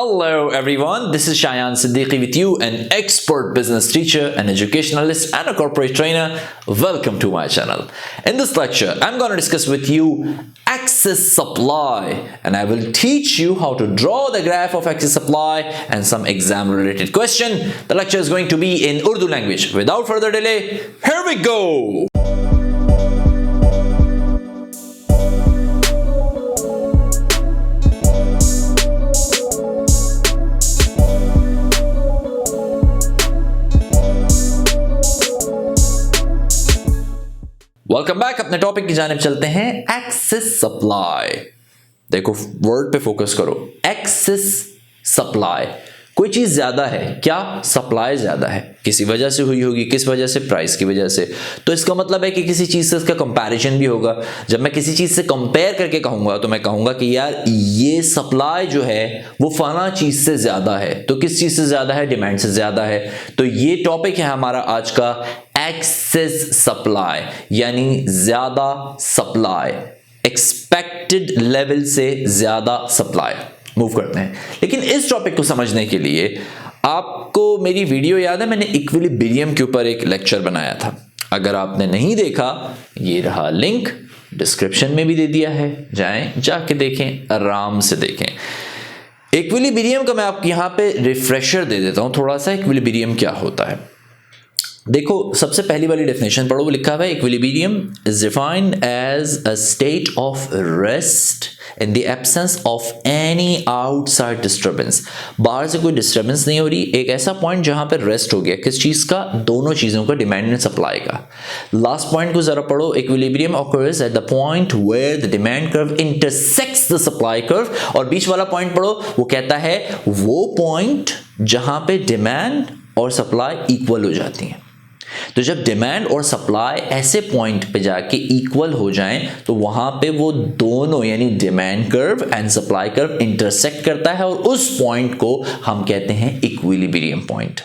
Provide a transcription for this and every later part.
Hello everyone, this is Shayan Siddiqui with you, an expert business teacher, an educationalist and a corporate trainer. Welcome to my channel. In this lecture, I'm going to discuss with you excess supply and I will teach you how to draw the graph of excess supply and some exam related question. The lecture is going to be in Urdu language. Without further delay, here we go. Welcome back. अपने topic की जानिब चलते हैं। Excess supply. देखो word पे focus करो। Excess supply, कोई चीज ज्यादा है। क्या? सप्लाई ज्यादा है, किसी वजह से हुई होगी। किस वजह से? प्राइस की वजह से। तो इसका मतलब है कि किसी चीज से इसका कंपैरिजन भी होगा। जब मैं किसी चीज से कंपेयर करके कहूंगा तो मैं कहूंगा कि यार ये सप्लाई जो है वो फला चीज से ज्यादा है। तो किस चीज से ज्यादा है? डिमांड से ज्यादा है। तो ये टॉपिक है हमारा आज का, एक्सेस सप्लाई, यानी ज्यादा सप्लाई, एक्सपेक्टेड लेवल से ज्यादा सप्लाई। मूव करते हैं। लेकिन इस टॉपिक को समझने के लिए आपको मेरी वीडियो याद है, मैंने इक्विलिब्रियम के ऊपर एक लेक्चर बनाया था। अगर आपने नहीं देखा, ये रहा लिंक, डिस्क्रिप्शन में भी दे दिया है, जाएं जाके देखें, आराम से देखें। इक्विलिब्रियम का मैं आपको यहां पे रिफ्रेशर दे देता हूं थोड़ा सा। इक्विलिब्रियम क्या होता है? देखो सबसे पहली वाली डेफिनेशन पढ़ो, वो लिखा हुआ है equilibrium is defined as a state of rest in the absence of any outside disturbance. बाहर से कोई डिस्टर्बेंस नहीं हो रही, एक ऐसा पॉइंट जहां पर रेस्ट हो गया। किस चीज का? दोनों चीजों का, डिमांड एंड सप्लाई का। लास्ट पॉइंट को जरा पढ़ो, equilibrium occurs at the point where the demand curve intersects the supply curve. और बीच वाला पॉइंट पढ़ो, वो कहता है वो पॉइंट जहां पे डिमांड और सप्लाई इक्वल हो जाती है। तो जब डिमांड और सप्लाई ऐसे पॉइंट पे जाके इक्वल हो जाएं तो वहां पे वो दोनों यानी demand curve and supply curve intersect करता है और उस पॉइंट को हम कहते हैं इक्विलिब्रियम पॉइंट।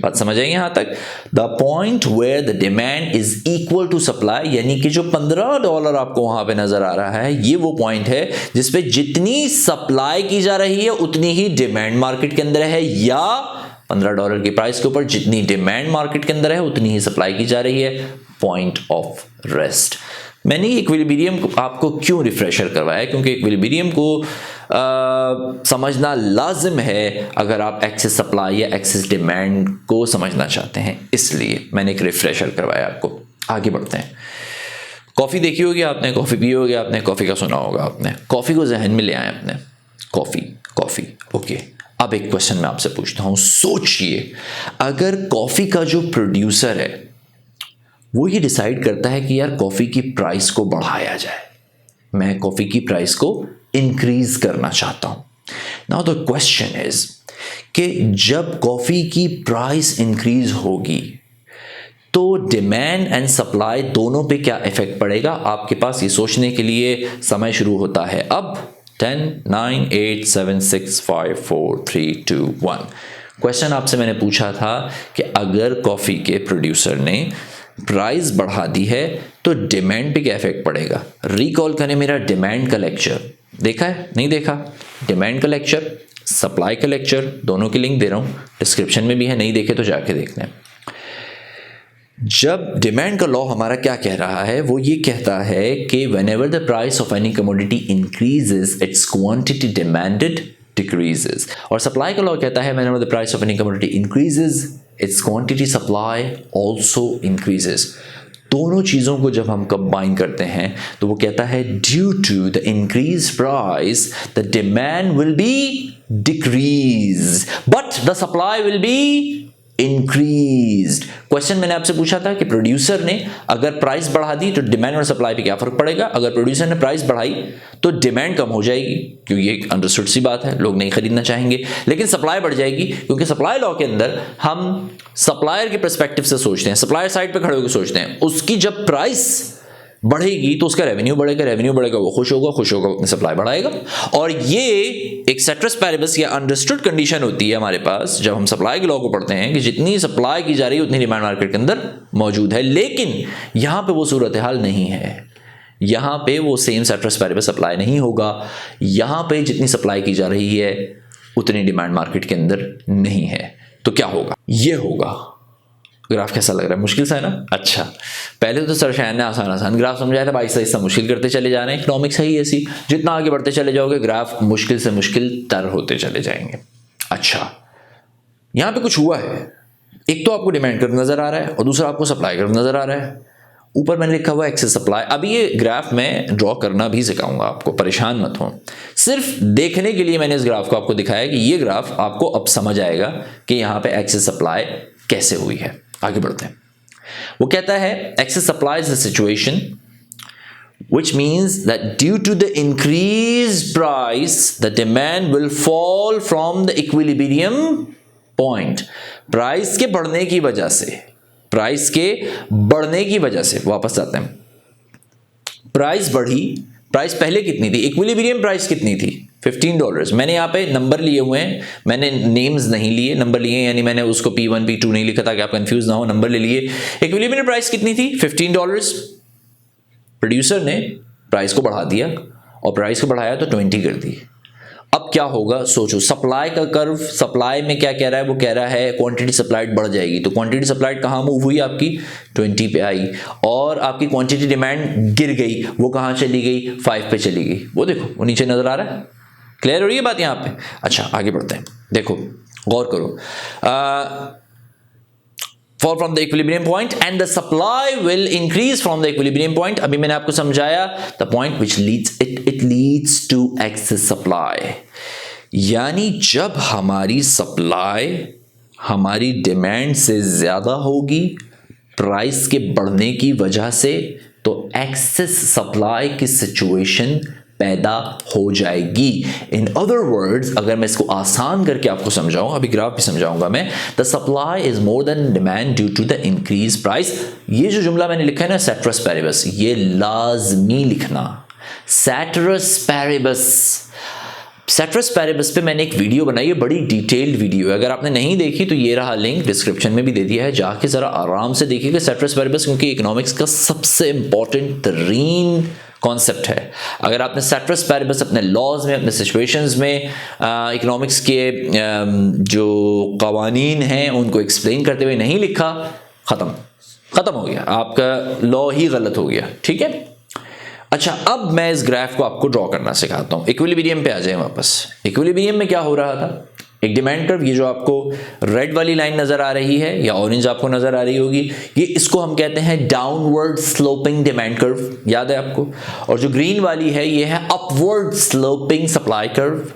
बात समझ आएगी यहां तक? The point where the demand is equal to supply, यानी कि जो $15 आपको वहां पे नजर आ रहा है, ये वो पॉइंट है जिसपे जितनी सप्लाई की जा रही है उतनी ही डिमांड मार्केट के अंदर है, या $15 की प्राइस के ऊपर जितनी डिमांड मार्केट के अंदर है उतनी ही सप्लाई की जा रही है। Point of rest. मैंने इक्विलिब्रियम को आपको क्यों रिफ्रेशर करवाया? क्योंकि इक्विलिब्रियम को समझना लाजिम है अगर आप एक्सेस सप्लाई या एक्सेस डिमांड को समझना चाहते हैं, इसलिए मैंने एक रिफ्रेशर करवाया आपको। आगे बढ़ते हैं। कॉफी देखी होगी आपने, कॉफी पी होगी आपने, कॉफी का सुना होगा आपने। कॉफी को जहन में ले आए अपने। Coffee okay. अब एक क्वेश्चन मैं आपसे पूछता हूं, सोचिए अगर कॉफी का जो प्रोड्यूसर है वो ये डिसाइड करता है कि यार कॉफी की प्राइस को बढ़ाया जाए, मैं कॉफी की प्राइस को इंक्रीज करना चाहता हूं। नाउ द क्वेश्चन इज कि जब कॉफी की प्राइस इंक्रीज होगी तो डिमांड एंड सप्लाई दोनों पे क्या इफेक्ट पड़ेगा? आपके पास ये सोचने के लिए समय शुरू होता है अब। 10, 9, 8, 7, 6, 5, 4, 3, 2, 1। क्वेश्चन आपसे मैंने पूछा था कि अगर कॉफी के प्रोड्यूसर ने प्राइस बढ़ा दी है तो डिमांड पे क्या इफेक्ट पड़ेगा? रिकॉल करें मेरा डिमांड का लेक्चर, देखा है? नहीं देखा? डिमांड का लेक्चर, सप्लाई का लेक्चर, दोनों की लिंक दे रहा हूं, डिस्क्रिप्शन में भी है, नहीं देखे तो जाके देख लें। जब डिमांड का लॉ हमारा क्या कह रहा है? वो ये कहता है कि whenever the price of any commodity increases, its quantity demanded decreases। और सप्लाई का लॉ कहता है whenever the price of any commodity increases, its quantity supply also increases। दोनों चीजों को जब हम कंबाइन करते हैं तो वो कहता है due to the increased price, the demand will be decreased, but the supply will be increased. Question मैंने आपसे पूछा था कि प्रोड्यूसर ने अगर प्राइस बढ़ा दी तो डिमांड और सप्लाई पे क्या फर्क पड़ेगा? अगर प्रोड्यूसर ने प्राइस बढ़ाई तो डिमांड कम हो जाएगी, क्योंकि ये एक अंडरस्टूड सी बात है, लोग नहीं खरीदना चाहेंगे। लेकिन सप्लाई बढ़ जाएगी, क्योंकि सप्लाई लॉ के अंदर हम सप्लायर के पर्सपेक्टिव से सोचते हैं, सप्लायर साइड पे खड़े होकर सोचते हैं। उसकी जब प्राइस बढ़ेगी तो उसका रेवेन्यू बढ़ेगा, वो खुश होगा अपनी सप्लाई बढ़ाएगा। और ये एक सेट्रस पैरिबस या अंडरस्टूड कंडीशन होती है हमारे पास जब हम सप्लाई के लॉ को पढ़ते हैं कि जितनी सप्लाई की जा रही है उतनी डिमांड मार्केट के अंदर मौजूद है। लेकिन यहां पे वो सूरत हाल नहीं है, यहां पे वो सेम सेट्रस पैरिबस अप्लाई नहीं होगा। यहां पे जितनी सप्लाई की जा रही है उतनी डिमांड मार्केट के अंदर नहीं है, तो क्या होगा? ये होगा। ग्राफ कैसा लग रहा है? मुश्किल सा है ना? अच्छा, पहले तो सर शायद ने आसान आसान ग्राफ समझाया था, आहिस्ता आहिस्ता मुश्किल करते चले जा रहे हैं। इकोनॉमिक्स है ही ऐसी, जितना आगे बढ़ते चले जाओगे ग्राफ मुश्किल से मुश्किल तर होते चले जाएंगे। अच्छा, यहां पे कुछ हुआ है, एक तो आपको डिमांड कर्व नजर आ रहा है और दूसरा आपको सप्लाई कर्व नजर आ रहा है। ऊपर मैंने लिखा हुआ एक्सेस सप्लाई। अभी ये ग्राफ में ड्रॉ करना भी सिखाऊंगा आपको, परेशान मत हो। सिर्फ देखने के लिए मैंने इस ग्राफ को आपको दिखाया कि ये ग्राफ आपको अब समझ आएगा कि यहां पे एक्सेस सप्लाई कैसे हुई है। आगे बढ़ते हैं। वो कहता है excess supply is the situation which means that due to the increased price the demand will fall from the equilibrium point। Price के बढ़ने की वजह से, प्राइस के बढ़ने की वजह से, वापस आते हैं, प्राइस बढ़ी। प्राइस पहले कितनी थी? इक्विलिब्रियम प्राइस कितनी थी? $15। मैंने यहाँ पे नंबर लिए हुए हैं, मैंने नेम्स नहीं लिए, नंबर लिए, यानी मैंने उसको P1 P2 नहीं लिखा था कि आप कंफ्यूज ना हो, नंबर ले लिए। इक्विलिब्रियम प्राइस कितनी थी? $15। प्रोड्यूसर ने प्राइस को बढ़ा दिया और प्राइस को बढ़ाया तो 20 कर दी। अब क्या होगा सोचो, सप्लाई का कर्व, सप्लाई में क्या कह रहा है? वो कह रहा है क्वांटिटी सप्लाइड बढ़ जाएगी, तो क्वांटिटी सप्लाइड कहाँ मूव हुई? आपकी 20 पे आई, और आपकी क्वांटिटी डिमांड गिर गई, वो कहाँ चली गई? 5 पे चली गई। वो देखो, वो नीचे नजर आ रहा है। क्लियर हो रही है बात यहाँ पे? अच्छा, आगे बढ़ते हैं। देखो, गौर करो, fall from the equilibrium point and the supply will increase from the equilibrium point। अभी मैंने आपको समझाया the point which leads it leads to excess supply। यानी जब हमारी सप्लाई हमारी डिमांड से ज्यादा होगी प्राइस के बढ़ने की वजह से, तो एक्सेस सप्लाई की सिचुएशन पैदा हो जाएगी। इन अदर वर्ड्स, अगर मैं इसको आसान करके आपको समझाऊं, अभी ग्राफ भी समझाऊंगा मैं, the supply is more than demand due to the increase price. ये जो जुमला मैंने लिखा है ना, सेट्रस पैरिबस, ये लाजमी लिखना, सेट्रस पैरिबस। सेट्रस पैरिबस पे मैंने एक वीडियो बनाई है, बड़ी डिटेल्ड वीडियो है, अगर आपने नहीं देखी तो ये रहा लिंक, डिस्क्रिप्शन में भी दे दिया है, जाके जरा आराम से देखिएगा सेट्रस पैरिबस, क्योंकि इकोनॉमिक्स का सबसे इंपॉर्टेंट तरीन कॉन्सेप्ट है। अगर आपने सेट्रस पैरिबस अपने लॉज में, अपने सिचुएशंस में, इकोनॉमिक्स के जो कवानीन हैं उनको एक्सप्लेन करते हुए नहीं लिखा, खत्म हो गया, आपका लॉ ही गलत हो गया। ठीक है, अच्छा, अब मैं इस ग्राफ को आपको ड्रॉ करना सिखाता हूं। इक्विलिब्रियम पे आ जाए वापस। इक्विलिब्रियम में क्या हो रहा था? एक डिमांड कर्व, ये जो आपको रेड वाली लाइन नजर आ रही है या ऑरेंज आपको नजर आ रही होगी, ये इसको हम कहते हैं डाउनवर्ड स्लोपिंग डिमांड कर्व, याद है आपको। और जो ग्रीन वाली है ये है अपवर्ड स्लोपिंग सप्लाई कर्व।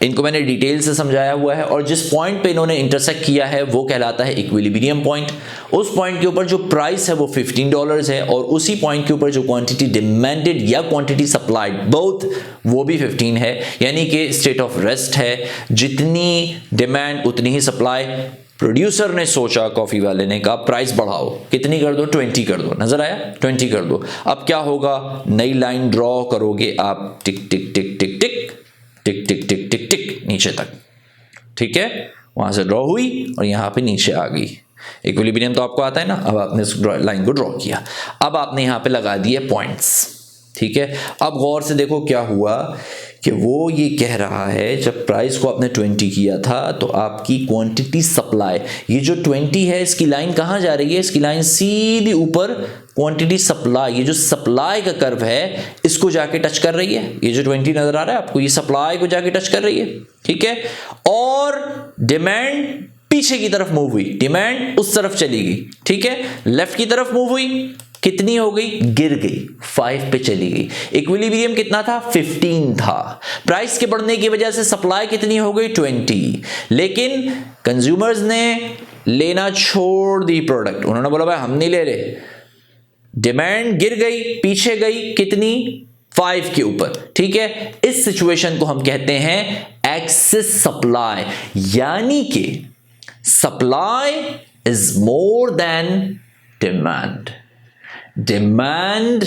इनको मैंने डिटेल से समझाया हुआ है, और जिस पॉइंट पे इन्होंने इंटरसेक्ट किया है वो कहलाता है इक्विलिब्रियम पॉइंट। उस पॉइंट के ऊपर जो प्राइस है वो $15 है, और उसी पॉइंट के ऊपर जो क्वांटिटी डिमांडेड या क्वांटिटी सप्लाइड बोथ, वो भी 15 है, यानी कि स्टेट ऑफ रेस्ट है, जितनी डिमांड उतनी ही सप्लाई। प्रोड्यूसर ने सोचा, कॉफी वाले ने कहा प्राइस बढ़ाओ, कितनी कर दो? 20 कर दो, नजर आया? 20 कर दो। अब क्या होगा? नई लाइन ड्रॉ करोगे आप, टिक टिक टिक टिक टिक टिक टिक टिक टिक टिक नीचे तक। ठीक है, वहां से ड्रॉ हुई और यहां पे नीचे आ गई। इक्विलिब्रियम तो आपको आता है ना। अब आपने इस लाइन को ड्रॉ किया, अब आपने यहां पे लगा दिए पॉइंट्स। ठीक है, अब गौर से देखो क्या हुआ कि वो ये कह रहा है जब प्राइस को आपने 20 किया था तो आपकी क्वांटिटी सप्लाई, ये जो 20 है इसकी लाइन कहाँ जा रही है? इसकी लाइन सीधी ऊपर क्वांटिटी सप्लाई, ये जो सप्लाई का कर्व है इसको जाके टच कर रही है। ये जो 20 नजर आ रहा है आपको, ये सप्लाई को जाके टच कर रही है। ठीक है, और डिमांड पीछे की तरफ मूव हुई, डिमांड उस तरफ चली गई। ठीक है, लेफ्ट की तरफ मूव हुई, कितनी हो गई? गिर गई, 5 पे चली गई। इक्विलिब्रियम कितना था? 15 था। प्राइस के बढ़ने की वजह से सप्लाई कितनी हो गई? 20। लेकिन कंज्यूमर्स ने लेना छोड़ दी प्रोडक्ट, उन्होंने बोला भाई हम नहीं ले रहे। डिमांड गिर गई, पीछे गई, कितनी? 5 के ऊपर। ठीक है, इस सिचुएशन को हम कहते हैं एक्सेस सप्लाई, यानी कि supply is more than demand. Demand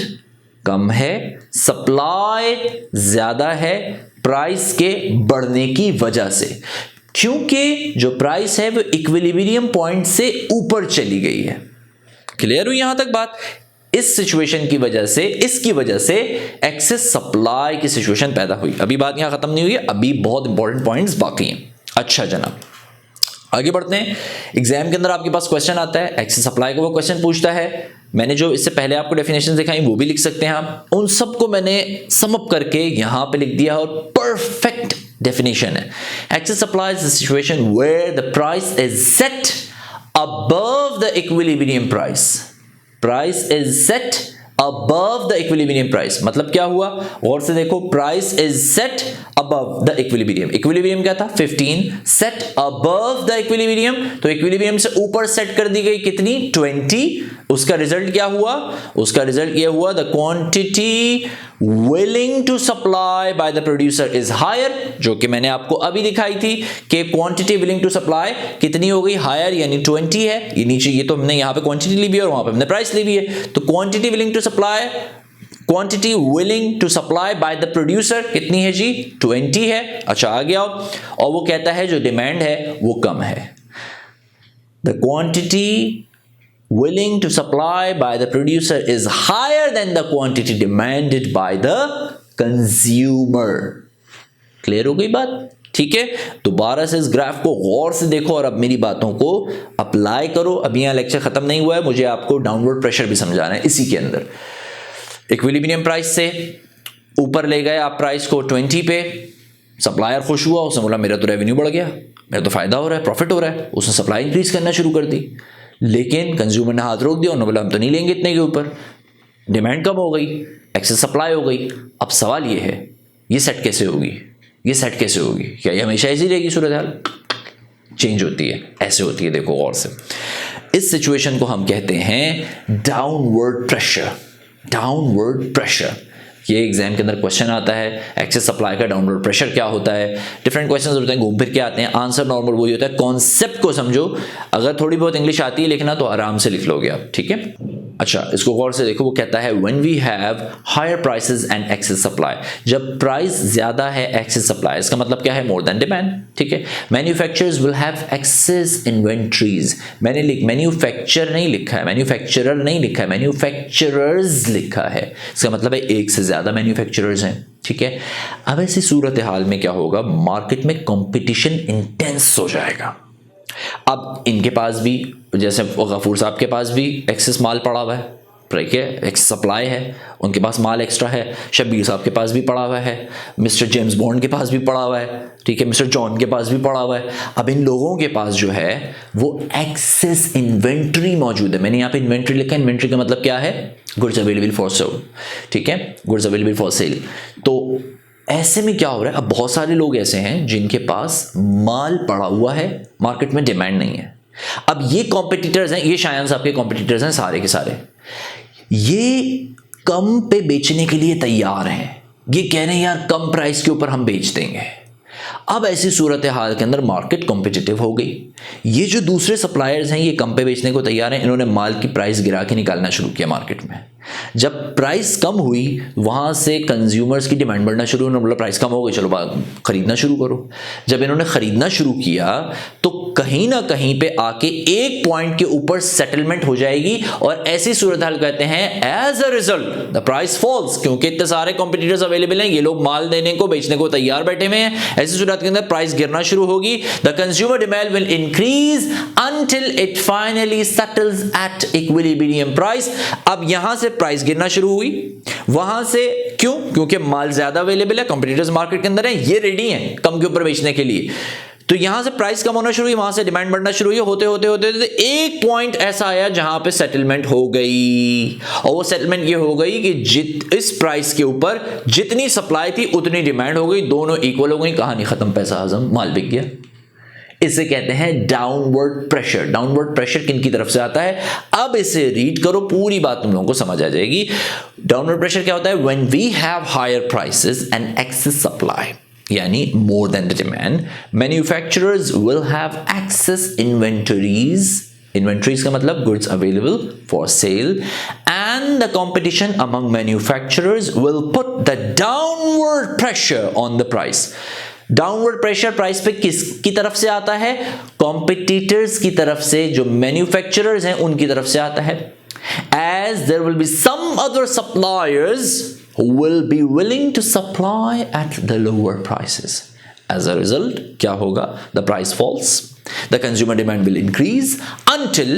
कम है, सप्लाई ज्यादा है प्राइस के बढ़ने की वजह से, क्योंकि जो प्राइस है वो इक्विलिब्रियम पॉइंट से ऊपर चली गई है। क्लियर हुई यहां तक बात? इस सिचुएशन की वजह से, इसकी वजह से एक्सेस सप्लाई की सिचुएशन पैदा हुई। अभी बात यहां खत्म नहीं हुई है, अभी बहुत इंपॉर्टेंट पॉइंट्स बाकी हैं। अच्छा जनाब, आगे बढ़ते हैं। एग्जाम के अंदर आपके पास क्वेश्चन आता है, एक्सेस सप्लाई का वो क्वेश्चन पूछता है। मैंने जो इससे पहले आपको डेफिनेशन दिखाई वो भी लिख सकते हैं आप, उन सबको मैंने सम अप करके यहां पे लिख दिया और परफेक्ट डेफिनेशन है। Excess supply is the situation where the price is set above the equilibrium price. Price is set above the equilibrium price. मतलब क्या हुआ, गौर से देखो, price is set above the equilibrium. equilibrium क्या था 15, set above the equilibrium, तो equilibrium से ऊपर सेट कर दी गई कितनी 20। उसका रिजल्ट क्या हुआ, उसका रिजल्ट ये हुआ the quantity willing to supply by the producer is higher, जो कि मैंने आपको अभी दिखाई थी कि क्वांटिटी विलिंग टू सप्लाई कितनी हो गई, हायर, यानी 20 है। ये नीचे ये तो हमने यहाँ पे क्वांटिटी ली भी है और वहां पे हमने प्राइस ली भी है, तो quantity willing to supply, quantity willing to supply by the producer कितनी है जी 20 है। अच्छा आगे आओ, और वो कहता है जो डिमांड है वो कम है। The quantity willing to supply by the producer is higher than the quantity demanded by the consumer. Clear हो गई बात, ठीक है। दोबारा से इस ग्राफ को गौर से देखो और अब मेरी बातों को अप्लाई करो। अभी यहां लेक्चर खत्म नहीं हुआ है, मुझे आपको डाउनवर्ड प्रेशर भी समझाना है इसी के अंदर। इक्विलिब्रियम प्राइस से ऊपर ले गए आप प्राइस को 20 पे, सप्लायर खुश हुआ, उसने बोला मेरा तो रेवेन्यू बढ़ गया, मेरा तो फायदा हो रहा है, प्रॉफिट हो रहा है, उसने सप्लाई इंक्रीज करना शुरू कर दी। लेकिन कंज्यूमर ने हाथ रोक दिया, उन्होंने बोला हम तो नहीं लेंगे इतने के ऊपर, डिमांड कम हो गई, एक्सेस सप्लाई हो गई। अब सवाल ये है ये सेट कैसे होगी, ये सेट कैसे होगी, क्या ये हमेशा ऐसी रहेगी सूरत हाल, चेंज होती है, ऐसे होती है। देखो और से, इस सिचुएशन को हम कहते हैं डाउनवर्ड प्रेशर। डाउनवर्ड प्रेशर, ये एग्जाम के अंदर क्वेश्चन आता है, एक्सेस सप्लाई का डाउनवर्ड प्रेशर क्या होता है। डिफरेंट क्वेश्चंस होते हैं, घूम फिर के आते हैं, आंसर नॉर्मल वही होता है। कॉन्सेप्ट को समझो, अगर थोड़ी बहुत इंग्लिश आती है लिखना तो आराम से लिख लोगे आप, ठीक है। अच्छा इसको गौर से देखो, वो कहता है when we have higher prices and excess supply, जब प्राइस ज्यादा है एक्सेस सप्लाई, इसका मतलब क्या है, मोर देन डिमांड, ठीक है। Manufacturers will have excess inventories, मैंने मैन्युफैक्चर नहीं लिखा है, मैन्युफैक्चरर नहीं लिखा है, मैन्युफैक्चरर्स लिखा है, इसका मतलब है एक से ज्यादा मैन्युफैक्चरर्स हैं, ठीक है। अब ऐसी सूरत हाल में क्या होगा, मार्केट में कंपटीशन इंटेंस हो जाएगा। अब इनके पास भी, जैसे गफूर साहब के पास भी एक्सेस माल पड़ा हुआ है, ठीक है, एक्सेस सप्लाई है, उनके पास माल एक्स्ट्रा है। शब्बीर साहब के पास भी पड़ा हुआ है, मिस्टर जेम्स बॉन्ड के पास भी पड़ा हुआ है, ठीक है, मिस्टर जॉन के पास भी पड़ा हुआ है। अब इन लोगों के पास जो है वो एक्सेस इन्वेंट्री मौजूद है। मैंने यहाँ पे इन्वेंट्री लिखा है, इन्वेंट्री का मतलब क्या है, गुड्स अवेलेबल फॉर सेल, ठीक है, गुड्स अवेलेबल फॉर सेल। तो ऐसे में क्या हो रहा है, अब बहुत सारे लोग ऐसे हैं जिनके पास माल पड़ा हुआ है, मार्केट में डिमांड नहीं है। अब ये कॉम्पिटिटर्स हैं, ये शायन साहब के कॉम्पिटिटर्स हैं सारे के सारे, ये कम पे बेचने के लिए तैयार हैं, ये कह रहे हैं यार कम प्राइस के ऊपर हम बेच देंगे। अब ऐसी सूरत हाल के अंदर मार्केट कॉम्पिटिटिव हो गई। ये जो दूसरे सप्लायर्स हैं ये कम पे बेचने को तैयार हैं, इन्होंने माल की प्राइस गिरा के निकालना शुरू किया मार्केट में। जब प्राइस कम हुई वहां से कंज्यूमर्स की डिमांड बढ़ना शुरू, उन्होंने बोला प्राइस कम हो गई, चलो खरीदना शुरू करो। जब इन्होंने खरीदना शुरू किया तो कहीं ना कहीं पे आके एक पॉइंट के ऊपर सेटलमेंट हो जाएगी और ऐसी सूरत हाल कहते हैं as a result the price falls, क्योंकि इतने सारे कॉम्पिटिटर्स अवेलेबल हैं, ये लोग माल देने को बेचने को तैयार बैठे हुए हैं, ऐसी सूरत के अंदर प्राइस गिरना शुरू होगी। The consumer demand will increase until it finally settles at equilibrium price। अब यहां से प्राइस गिरना शुरू हुई, वहां से क्यों, क्योंकि माल ज्यादा अवेलेबल है, कंपटीटर्स मार्केट के अंदर है, ये रेडी हैं कम के ऊपर बेचने के लिए। तो यहां से प्राइस कम होना शुरू हुई, वहां से डिमांड बढ़ना शुरू हुई, होते होते होते एक पॉइंट ऐसा आया जहां पे सेटलमेंट हो गई। और वो सेटलमेंट ये हो गई कि इस प्राइस के ऊपर जितनी सप्लाई थी उतनी डिमांड हो गई, दोनों इक्वल हो गई, कहानी खत्म, पैसा हजम, माल बिक गया। इसे कहते हैं डाउनवर्ड प्रेशर। डाउनवर्ड प्रेशर किन की तरफ से आता है, अब इसे रीड करो, पूरी बात तुम लोगों को समझ आ जाएगी। डाउनवर्ड प्रेशर क्या होता है, when we have higher prices and excess supply, यानी more than the demand, manufacturers will have excess inventories, inventories का मतलब goods available for sale, and the competition among manufacturers will put the downward pressure on the price. Downward pressure price पे किसकी तरफ से आता है, competitors की तरफ से, जो मैन्युफैक्चरर्स हैं उनकी तरफ से आता है। As there will be some other suppliers who will be willing to supply at the lower prices, As a result, क्या होगा? The price falls. The consumer demand will increase until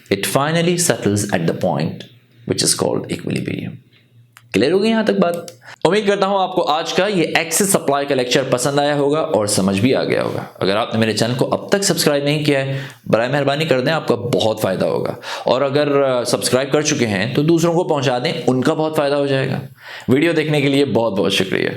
it finally settles at the point which is called equilibrium. Clear हो गई यहां तक बात? उम्मीद करता हूं आपको आज का ये एक्सेस सप्लाई का लेक्चर पसंद आया होगा और समझ भी आ गया होगा। अगर आपने मेरे चैनल को अब तक सब्सक्राइब नहीं किया है, बराए मेहरबानी कर दें, आपका बहुत फायदा होगा। और अगर सब्सक्राइब कर चुके हैं तो दूसरों को पहुंचा दें, उनका बहुत फायदा हो जाएगा। वीडियो देखने के लिए बहुत बहुत शुक्रिया।